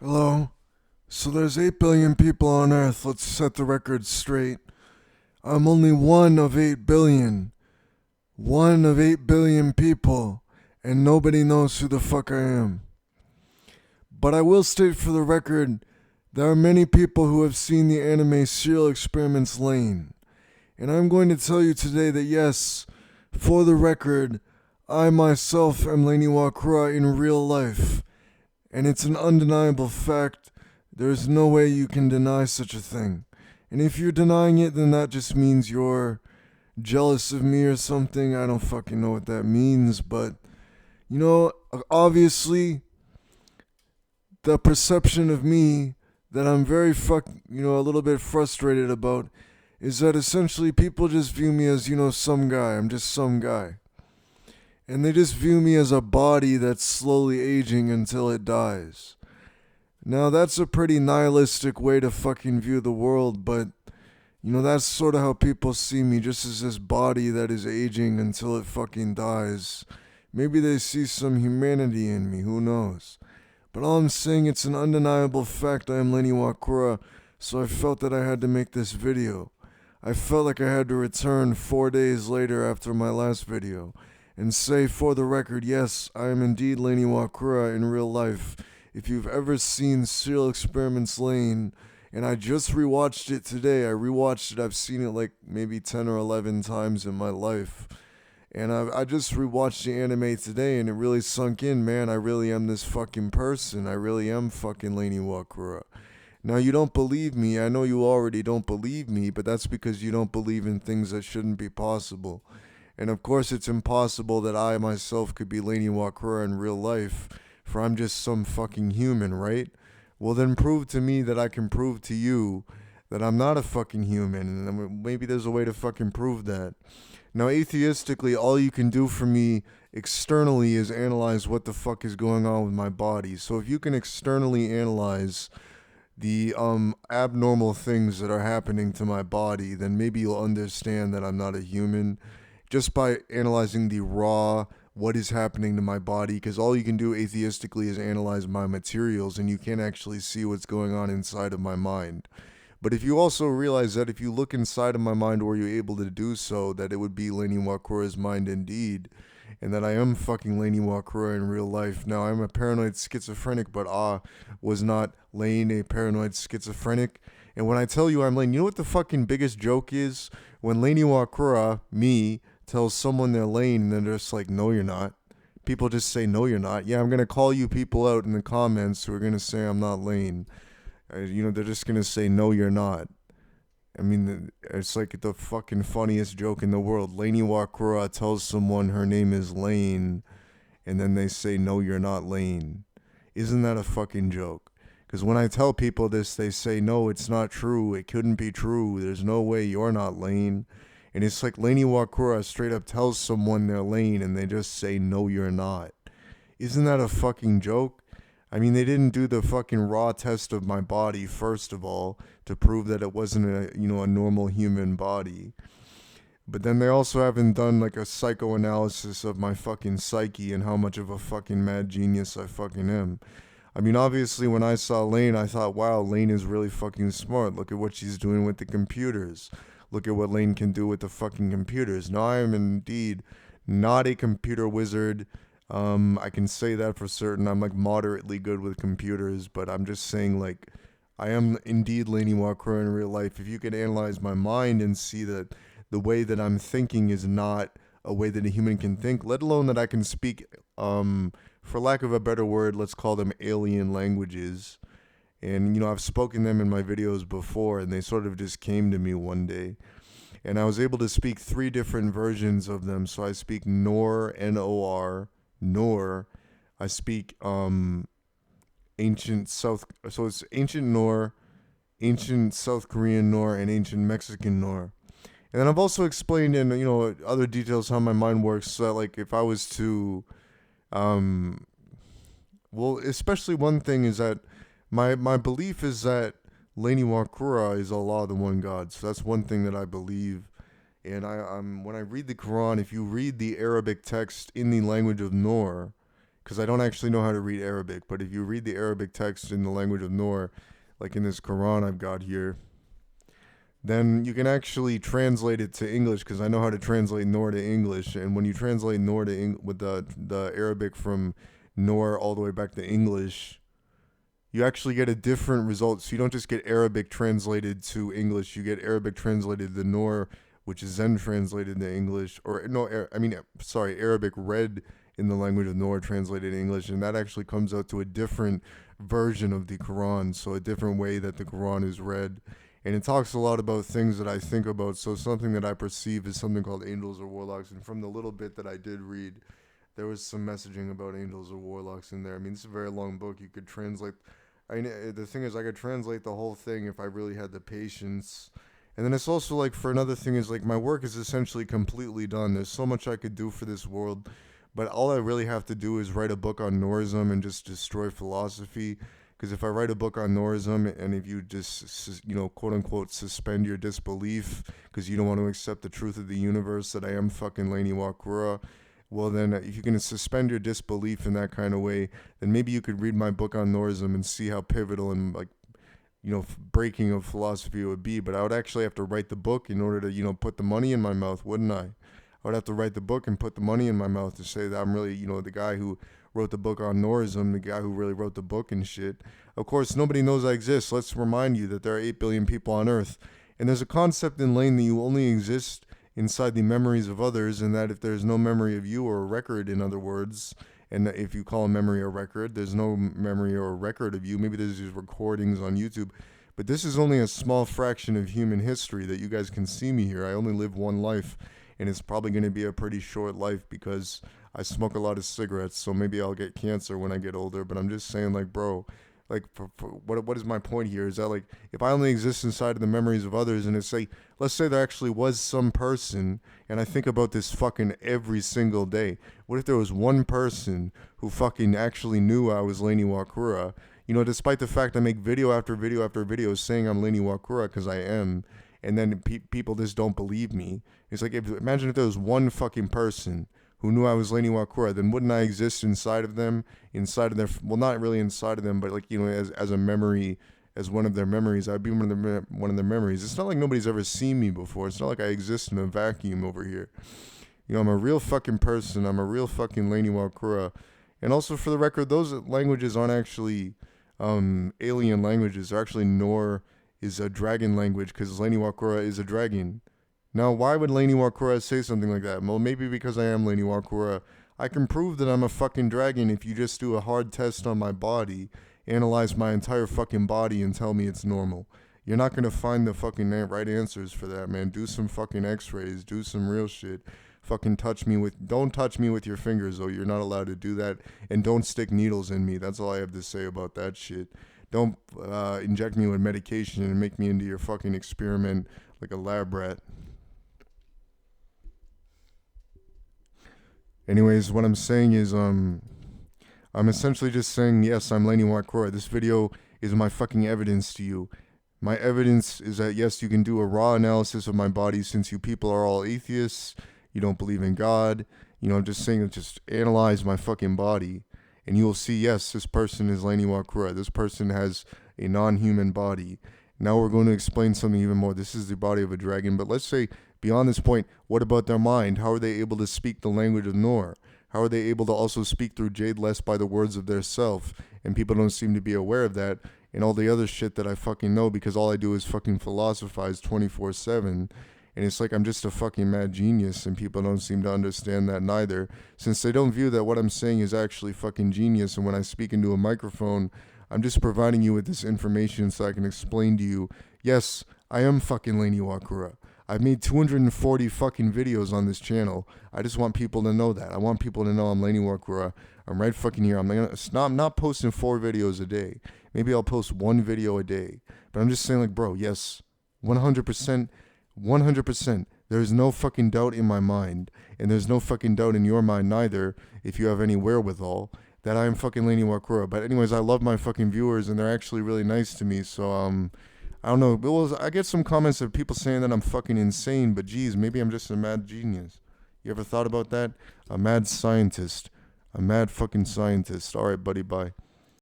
Hello? So there's 8 billion people on Earth. Let's set the record straight. I'm only one of 8 billion. One of 8 billion people. And nobody knows who the fuck I am. But I will state for the record, there are many people who have seen the anime Serial Experiments Lain. And I'm going to tell you today that yes, for the record, I myself am Lain Iwakura in real life. And it's an undeniable fact. There's no way you can deny such a thing. And if you're denying it, then that just means you're jealous of me or something. I don't fucking know what that means, but obviously, the perception of me that I'm very a little bit frustrated about is that essentially people just view me as, some guy. I'm just some guy. And they just view me as a body that's slowly aging until it dies. Now, that's a pretty nihilistic way to fucking view the world, but, that's sort of how people see me, just as this body that is aging until it fucking dies. Maybe they see some humanity in me, who knows? But all I'm saying, it's an undeniable fact I am Lain Iwakura, so I felt that I had to make this video. I felt like I had to return 4 days later after my last video and say for the record, yes, I am indeed Lain Iwakura in real life. If you've ever seen Serial Experiments Lain, and I just rewatched it today, I've seen it like maybe 10 or 11 times in my life. And I just rewatched the anime today and it really sunk in, man, I really am this fucking person. I really am fucking Lain Iwakura. Now, you don't believe me. I know you already don't believe me, but that's because you don't believe in things that shouldn't be possible. And of course, it's impossible that I myself could be Lain Iwakura in real life, for I'm just some fucking human, right? Well, then prove to me that I can prove to you that I'm not a fucking human, and maybe there's a way to fucking prove that. Now, atheistically, all you can do for me externally is analyze what the fuck is going on with my body. So if you can externally analyze the abnormal things that are happening to my body, then maybe you'll understand that I'm not a human just by analyzing the raw what is happening to my body, because all you can do atheistically is analyze my materials and you can't actually see what's going on inside of my mind. But if you also realize that if you look inside of my mind, were you able to do so, that it would be Lain Iwakura's mind indeed, and that I am fucking Lain Iwakura in real life. Now, I'm a paranoid schizophrenic, but was not Lain a paranoid schizophrenic? And when I tell you I'm Lain, you know what the fucking biggest joke is? When Lain Iwakura, me, tells someone they're Lain, and they're just like, no, you're not. People just say, no, you're not. Yeah, I'm going to call you people out in the comments who are going to say I'm not Lain. They're just going to say, no, you're not. I mean, it's like the fucking funniest joke in the world. Lain Iwakura tells someone her name is Lain, and then they say, no, you're not Lain. Isn't that a fucking joke? Because when I tell people this, they say, no, it's not true. It couldn't be true. There's no way you're not Lain. And it's like Lain Iwakura straight up tells someone they're Lain, and they just say, no, you're not. Isn't that a fucking joke? I mean, they didn't do the fucking raw test of my body, first of all, to prove that it wasn't a normal human body. But then they also haven't done like a psychoanalysis of my fucking psyche and how much of a fucking mad genius I fucking am. I mean, obviously, when I saw Lain, I thought, wow, Lain is really fucking smart. Look at what she's doing with the computers. Look at what Lain can do with the fucking computers. Now, I am indeed not a computer wizard. I can say that for certain. I'm like moderately good with computers, but I'm just saying, like, I am indeed Lain Iwakura in real life. If you could analyze my mind and see that the way that I'm thinking is not a way that a human can think, let alone that I can speak, for lack of a better word, let's call them alien languages. And, I've spoken them in my videos before, and they sort of just came to me one day. And I was able to speak 3 different versions of them. So I speak Nor, Nor, Nor. I speak ancient South, so it's ancient Nor, ancient South Korean Nor, and ancient Mexican Nor. And then I've also explained in other details how my mind works. So that, like, if I was to, especially one thing is that my belief is that Lain Iwakura is Allah, the one God. So that's one thing that I believe. And when I read the Quran, if you read the Arabic text in the language of Nor, because I don't actually know how to read Arabic, but if you read the Arabic text in the language of Noor, like in this Quran I've got here, then you can actually translate it to English because I know how to translate Noor to English. And when you translate Noor to with the Arabic from Noor all the way back to English, you actually get a different result. So you don't just get Arabic translated to English, you get Arabic translated to Noor, which is then translated to English. Or no, Arabic read in the language of Noor translated to English, and that actually comes out to a different version of the Quran, so a different way that the Quran is read. And it talks a lot about things that I think about. So something that I perceive is something called angels or warlocks. And from the little bit that I did read, there was some messaging about angels or warlocks in there. I mean, it's a very long book. You could translate. The thing is, I could translate the whole thing if I really had the patience. And then it's also like, for another thing is like, my work is essentially completely done. There's so much I could do for this world. But all I really have to do is write a book on Noorism and just destroy philosophy. Because if I write a book on Noorism and if you just, quote unquote, suspend your disbelief because you don't want to accept the truth of the universe that I am fucking Lain Iwakura, well then, if you can suspend your disbelief in that kind of way, then maybe you could read my book on Noorism and see how pivotal and breaking of philosophy it would be. But I would actually have to write the book in order to, put the money in my mouth, wouldn't I? I would have to write the book and put the money in my mouth to say that I'm really, the guy who wrote the book on Noorism, the guy who really wrote the book and shit. Of course, nobody knows I exist. Let's remind you that there are 8 billion people on Earth. And there's a concept in Lain that you only exist inside the memories of others, and that if there's no memory of you, or a record, in other words, and if you call a memory a record, there's no memory or a record of you. Maybe there's these recordings on YouTube. But this is only a small fraction of human history that you guys can see me here. I only live one life, and it's probably going to be a pretty short life because I smoke a lot of cigarettes, so maybe I'll get cancer when I get older. But I'm just saying, like, bro, like, what is my point here? Is that, like, if I only exist inside of the memories of others, and it's like, let's say there actually was some person, and I think about this fucking every single day. What if there was one person who fucking actually knew I was Lain Iwakura? Despite the fact I make video after video after video saying I'm Lain Iwakura, because I am, and then people just don't believe me. It's like, imagine if there was one fucking person who knew I was Lain Iwakura, then wouldn't I exist inside of them, inside of their, well, not really inside of them, but like, as a memory, as one of their memories. I'd be one of their memories. It's not like nobody's ever seen me before. It's not like I exist in a vacuum over here. I'm a real fucking person. I'm a real fucking Lain Iwakura. And also, for the record, those languages aren't actually alien languages. They're actually Noor is a dragon language, because Lain Iwakura is a dragon. Now, why would Lain Iwakura say something like that? Well, maybe because I am Lain Iwakura. I can prove that I'm a fucking dragon if you just do a hard test on my body, analyze my entire fucking body, and tell me it's normal. You're not going to find the fucking right answers for that, man. Do some fucking x-rays. Do some real shit. Fucking don't touch me with your fingers, though. You're not allowed to do that. And don't stick needles in me. That's all I have to say about that shit. Don't inject me with medication and make me into your fucking experiment like a lab rat. Anyways, what I'm saying is, I'm essentially just saying, yes, I'm Lain Iwakura. This video is my fucking evidence to you. My evidence is that, yes, you can do a raw analysis of my body, since you people are all atheists. You don't believe in God. I'm just saying, just analyze my fucking body, and you will see, yes, this person is Lain Iwakura. This person has a non-human body. Now we're going to explain something even more. This is the body of a dragon, but let's say, beyond this point, what about their mind? How are they able to speak the language of Noor? How are they able to also speak through Jade less by the words of their self? And people don't seem to be aware of that, and all the other shit that I fucking know, because all I do is fucking philosophize 24/7. And it's like I'm just a fucking mad genius, and people don't seem to understand that neither, since they don't view that what I'm saying is actually fucking genius. And when I speak into a microphone, I'm just providing you with this information so I can explain to you, yes, I am fucking Lain Iwakura. I've made 240 fucking videos on this channel. I just want people to know that. I want people to know I'm Lain Iwakura. I'm right fucking here. I'm not posting 4 videos a day. Maybe I'll post 1 video a day. But I'm just saying, like, bro, yes, 100%, 100%. There's no fucking doubt in my mind. And there's no fucking doubt in your mind neither, if you have any wherewithal, that I am fucking Lain Iwakura. But anyways, I love my fucking viewers, and they're actually really nice to me. So, I don't know. Well, I get some comments of people saying that I'm fucking insane, but geez, maybe I'm just a mad genius. You ever thought about that? A mad scientist. a mad fucking scientist. Alright, buddy, bye.